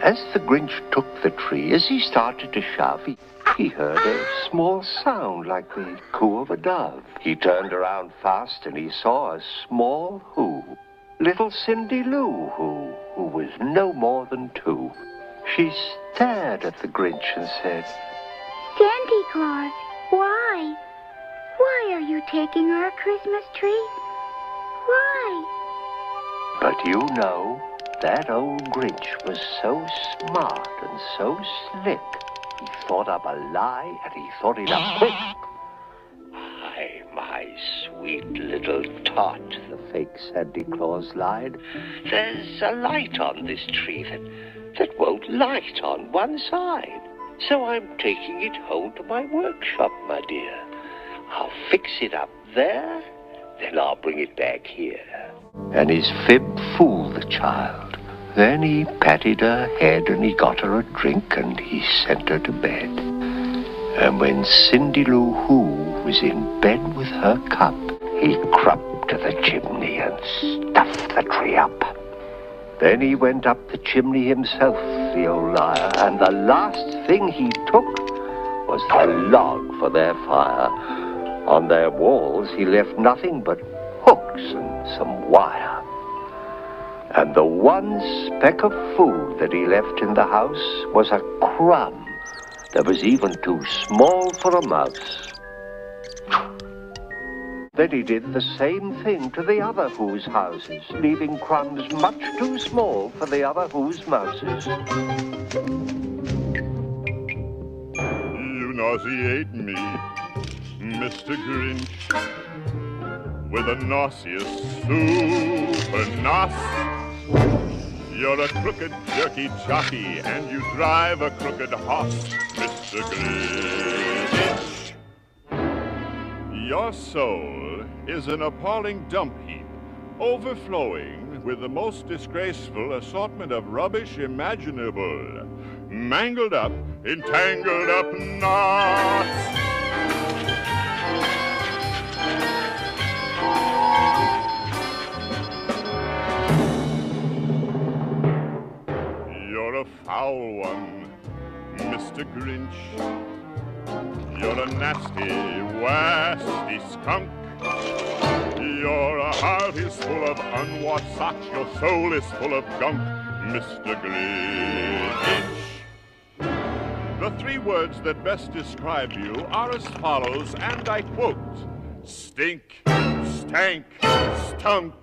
As the Grinch took the tree, as he started to shove, he heard a small sound like the coo of a dove. He turned around fast and he saw a small who, little Cindy Lou who was no more than 2. She stared at the Grinch and said, Santa Claus, why? Why are you taking our Christmas tree? Why? But you know, that old Grinch was so smart and so slick. He thought up a lie, and he thought it up quick. "Hi, my sweet little tot," the fake Santa Claus lied. "There's a light on this tree that won't light on one side. So I'm taking it home to my workshop, my dear. I'll fix it up there, then I'll bring it back here." And his fib fooled the child. Then he patted her head and he got her a drink and he sent her to bed. And when Cindy Lou Who was in bed with her cup, he crept to the chimney and stuffed the tree up. Then he went up the chimney himself, the old liar, and the last thing he took was the log for their fire. On their walls he left nothing but hooks and some wire. And the one speck of food that he left in the house was a crumb that was even too small for a mouse. Then he did the same thing to the other Who's houses, leaving crumbs much too small for the other Who's mouses. You nauseate me, Mr. Grinch, with a nauseous super nos. You're a crooked, jerky jockey, and you drive a crooked horse, Mr. Grinch. Your soul is an appalling dump heap, overflowing with the most disgraceful assortment of rubbish imaginable, mangled up in tangled up knots. You're a foul one, Mr. Grinch. You're a nasty, wasty skunk. Your heart is full of unwashed socks. Your soul is full of gunk, Mr. Grinch. The 3 words that best describe you are as follows, and I quote: stink, stank, stunk.